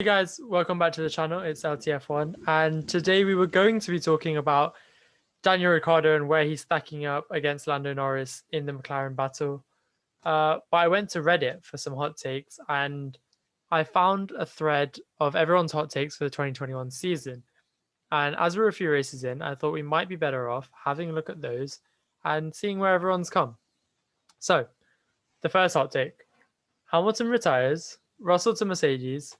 Hey guys, welcome back to the channel. It's LTF1, and today we were going to be talking about Daniel Ricciardo and where he's stacking up against Lando Norris in the McLaren battle. But I went to Reddit for some hot takes, and I found a thread of everyone's hot takes for the 2021 season. And as we're a few races in, I thought we might be better off having a look at those and seeing where everyone's come. So, the first hot take: Hamilton retires, Russell to Mercedes,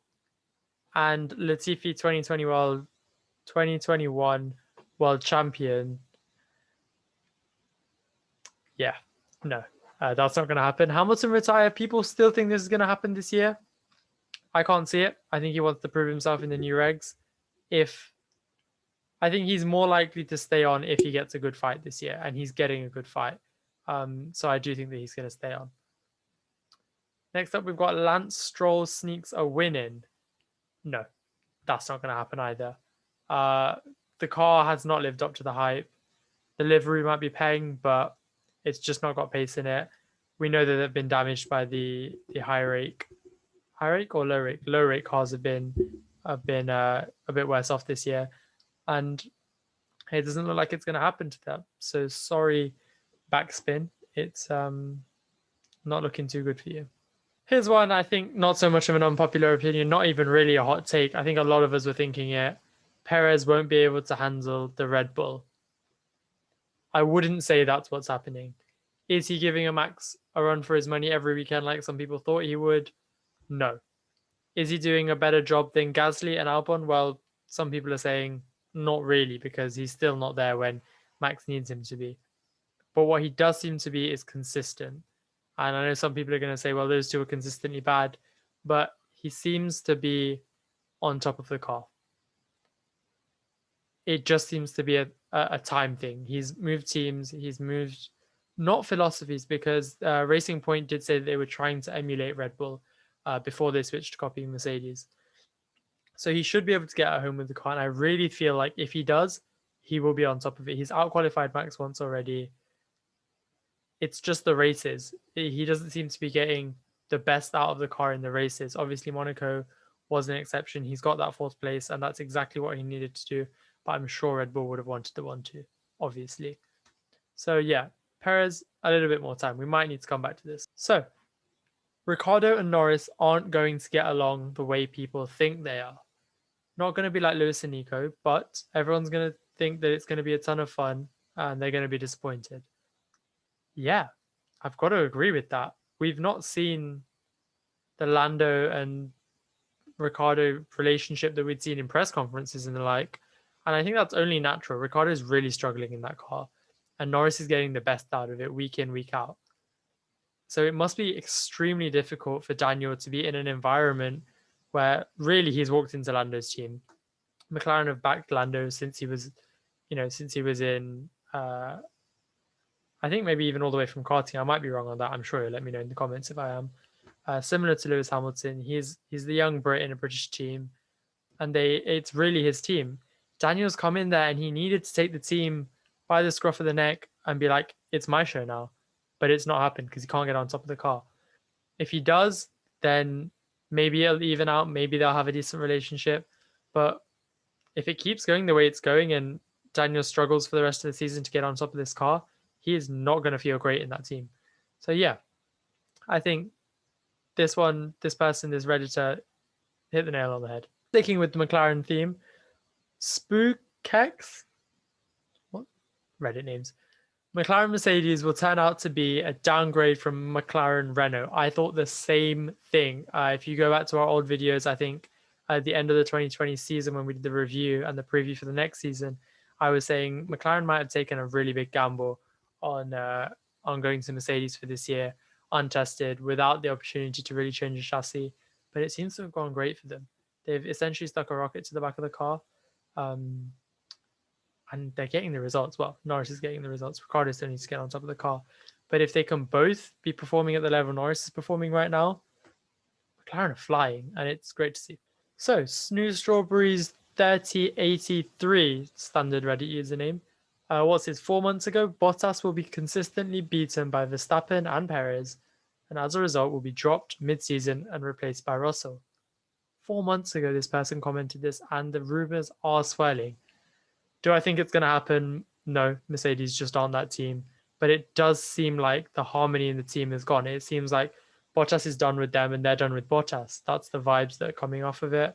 and Latifi 2021 world champion. Yeah, no, that's not going to happen. Hamilton retire. People still think this is going to happen this year. I can't see it. I think he wants to prove himself in the new regs. I think he's more likely to stay on if he gets a good fight this year, and he's getting a good fight. So I do think that he's going to stay on. Next up, we've got Lance Stroll sneaks a win in. No, that's not going to happen either. The car has not lived up to the hype. The livery might be paying, but it's just not got pace in it. We know that they've been damaged by the high rake or low rake cars have been a bit worse off this year, and it doesn't look like it's going to happen to them. So sorry, backspin. It's not looking too good for you. Here's one I think not so much of an unpopular opinion, not even really a hot take. I think a lot of us were thinking it. Perez won't be able to handle the Red Bull. I wouldn't say that's what's happening. Is he giving a Max a run for his money every weekend like some people thought he would? No. Is he doing a better job than Gasly and Albon? Well, some people are saying not really, because he's still not there when Max needs him to be. But what he does seem to be is consistent. And I know some people are going to say, well, those two are consistently bad, but he seems to be on top of the car. It just seems to be a time thing. He's moved teams, he's moved not philosophies, because Racing Point did say that they were trying to emulate Red Bull before they switched to copying Mercedes. So he should be able to get at home with the car. And I really feel like if he does, he will be on top of it. He's outqualified Max once already. It's just the races. He doesn't seem to be getting the best out of the car in the races. Obviously, Monaco was an exception. He's got that fourth place, and that's exactly what he needed to do. But I'm sure Red Bull would have wanted the 1-2, obviously. So yeah, Perez, a little bit more time. We might need to come back to this. So, Ricciardo and Norris aren't going to get along the way people think they are. Not going to be like Lewis and Nico, but everyone's going to think that it's going to be a ton of fun, and they're going to be disappointed. Yeah, I've got to agree with that. We've not seen the Lando and Ricciardo relationship that we'd seen in press conferences and the like. And I think that's only natural. Ricciardo is really struggling in that car, and Norris is getting the best out of it week in, week out. So it must be extremely difficult for Daniel to be in an environment where really he's walked into Lando's team. McLaren have backed Lando since he was in, I think maybe even all the way from karting. I might be wrong on that. I'm sure you'll let me know in the comments if I am. Similar to Lewis Hamilton, he's the young Brit in a British team, and it's really his team. Daniel's come in there and he needed to take the team by the scruff of the neck and be like, it's my show now. But it's not happened because he can't get on top of the car. If he does, then maybe it'll even out. Maybe they'll have a decent relationship. But if it keeps going the way it's going and Daniel struggles for the rest of the season to get on top of this car, he is not going to feel great in that team. So yeah, I think this Redditor hit the nail on the head. Sticking with the McLaren theme, Spookex, what? Reddit names. McLaren Mercedes will turn out to be a downgrade from McLaren Renault. I thought the same thing. If you go back to our old videos, I think at the end of the 2020 season when we did the review and the preview for the next season, I was saying McLaren might have taken a really big gamble on going to Mercedes for this year, untested, without the opportunity to really change the chassis. But it seems to have gone great for them. They've essentially stuck a rocket to the back of the car. And they're getting the results. Well, Norris is getting the results. Ricciardo still needs to get on top of the car. But if they can both be performing at the level Norris is performing right now, McLaren are flying, and it's great to see. So, Snooze Strawberries 3083, standard Reddit username. What's his 4 months ago? Bottas will be consistently beaten by Verstappen and Perez, and as a result will be dropped mid-season and replaced by Russell. 4 months ago this person commented this, and the rumors are swirling. Do I think it's going to happen? No, Mercedes just aren't that team. But it does seem like the harmony in the team is gone. It seems like Bottas is done with them and they're done with Bottas. That's the vibes that are coming off of it.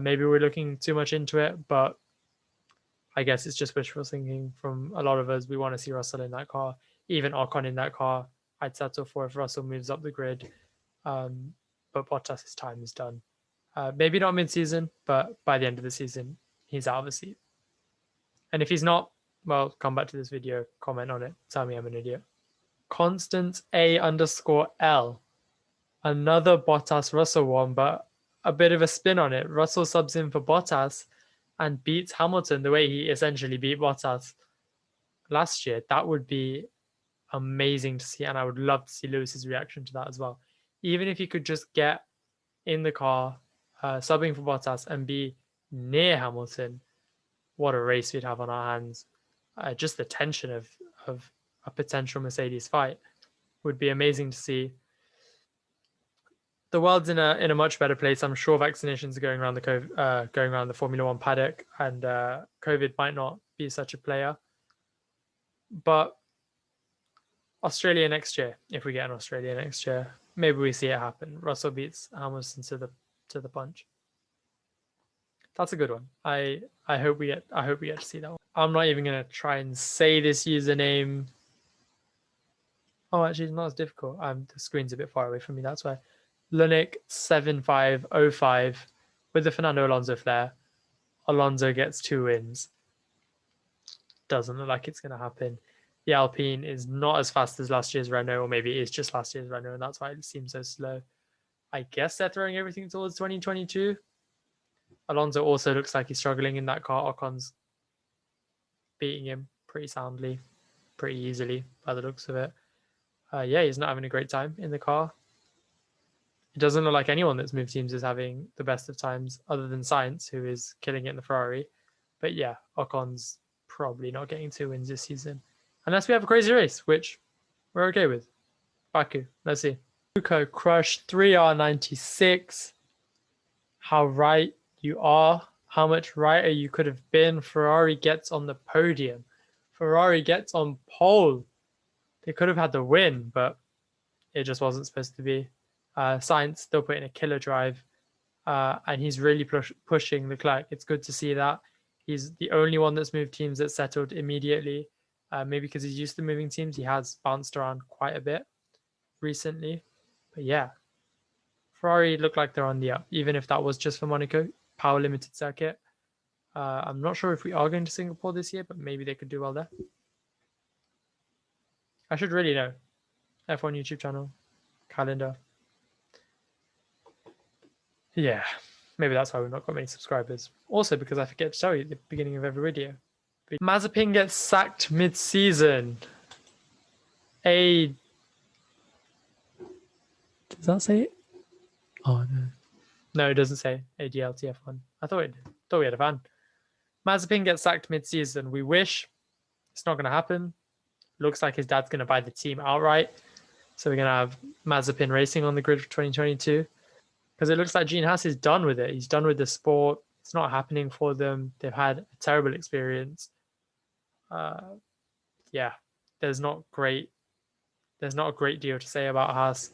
Maybe we're looking too much into it, but I guess it's just wishful thinking from a lot of us. We want to see Russell in that car, even Ocon in that car. I'd settle for if Russell moves up the grid. But Bottas' time is done. Maybe not mid-season, but by the end of the season, he's out of the seat. And if he's not, well, come back to this video, comment on it, tell me I'm an idiot. Constance A_L. Another Bottas Russell one, but a bit of a spin on it. Russell subs in for Bottas and beats Hamilton the way he essentially beat Bottas last year. That would be amazing to see, and I would love to see Lewis's reaction to that as well. Even if he could just get in the car, subbing for Bottas and be near Hamilton, what a race we'd have on our hands. Just the tension of a potential Mercedes fight would be amazing to see. The world's in a much better place. I'm sure vaccinations are going around the Formula One paddock, and COVID might not be such a player. But Australia next year, if we get an Australia next year, maybe we see it happen. Russell beats Hamilton to the punch. That's a good one. I hope we get to see that one. I'm not even gonna try and say this username. Oh, actually, it's not as difficult. The screen's a bit far away from me. That's why. Lunik7505 with the Fernando Alonso flair. Alonso gets 2 wins. Doesn't look like it's gonna happen. The Alpine is not as fast as last year's Renault, or maybe it is just last year's Renault, and that's why it seems so slow. I guess they're throwing everything towards 2022. Alonso also looks like he's struggling in that car. Ocon's beating him pretty soundly, pretty easily by the looks of it. Yeah, he's not having a great time in the car. It doesn't look like anyone that's moved teams is having the best of times other than Sainz, who is killing it in the Ferrari. But yeah, Ocon's probably not getting 2 wins this season. Unless we have a crazy race, which we're okay with. Baku, let's see. Luco Crush 3R96. How right you are. How much righter you could have been. Ferrari gets on the podium. Ferrari gets on pole. They could have had the win, but it just wasn't supposed to be. Sainz still putting a killer drive, and he's really pushing Leclerc. It's good to see that. He's the only one that's moved teams that settled immediately. Maybe because he's used to moving teams. He has bounced around quite a bit recently. But yeah, Ferrari look like they're on the up, even if that was just for Monaco, power limited circuit. I'm not sure if we are going to Singapore this year, but maybe they could do well there. I should really know. F1 YouTube channel, calendar. Yeah, maybe that's why we've not got many subscribers. Also because I forget to tell you at the beginning of every video. Mazepin gets sacked mid-season. Does that say it? Oh, no. No, it doesn't say LTF1. I thought it did. Thought we had a fan. Mazepin gets sacked mid-season. We wish. It's not going to happen. Looks like his dad's going to buy the team outright. So we're going to have Mazepin racing on the grid for 2022. Because it looks like Gene Haas is done with it. He's done with the sport. It's not happening for them. They've had a terrible experience. Yeah, there's not a great deal to say about Haas.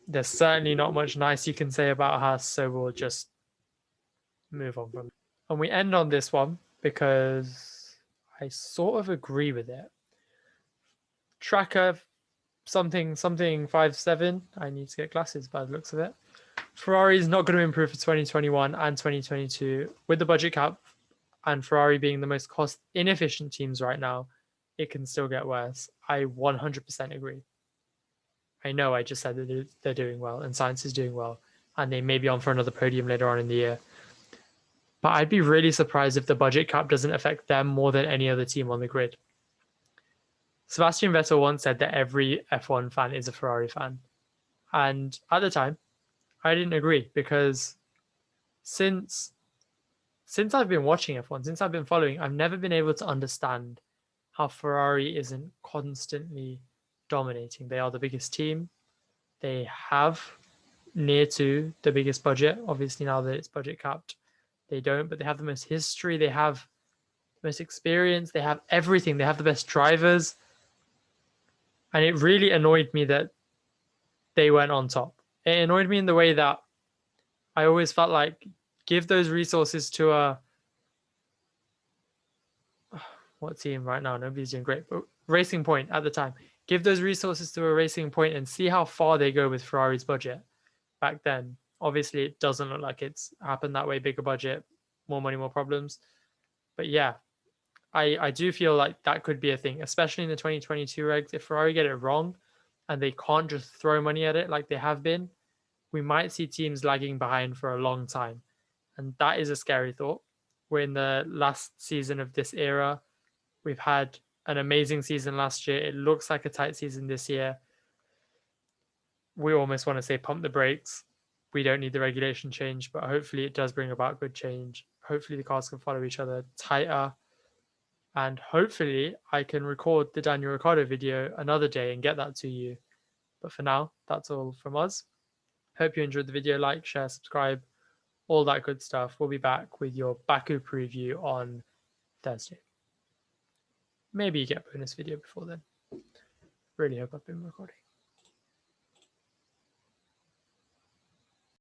There's certainly not much nice you can say about Haas, so we'll just move on from it. And we end on this one because I sort of agree with it. Tracker something 57. I need to get glasses by the looks of it. Ferrari is not going to improve for 2021 and 2022 with the budget cap, and Ferrari being the most cost inefficient teams right now. It can still get worse. I 100% agree. I know I just said that they're doing well and Sainz is doing well, and they may be on for another podium later on in the year. But I'd be really surprised if the budget cap doesn't affect them more than any other team on the grid. Sebastian Vettel once said that every F1 fan is a Ferrari fan. And at the time, I didn't agree, because since I've been watching F1, since I've been following, I've never been able to understand how Ferrari isn't constantly dominating. They are the biggest team. They have near to the biggest budget. Obviously, now that it's budget capped, they don't, but they have the most history, they have the most experience, they have everything, they have the best drivers. And it really annoyed me that they went on top. It annoyed me in the way that I always felt like give those resources to a what team right now? Nobody's doing great, but Racing Point at the time. Give those resources to a Racing Point and see how far they go with Ferrari's budget. Back then, obviously, it doesn't look like it's happened that way. Bigger budget, more money, more problems. But yeah, I do feel like that could be a thing, especially in the 2022 regs. If Ferrari get it wrong and they can't just throw money at it like they have been, we might see teams lagging behind for a long time. And that is a scary thought. We're in the last season of this era. We've had an amazing season last year. It looks like a tight season this year. We almost want to say pump the brakes. We don't need the regulation change, but hopefully it does bring about good change. Hopefully the cars can follow each other tighter. And hopefully I can record the Daniel Ricciardo video another day and get that to you. But for now, that's all from us. Hope you enjoyed the video. Like, share, subscribe, all that good stuff. We'll be back with your Baku preview on Thursday. Maybe you get a bonus video before then. Really hope I've been recording.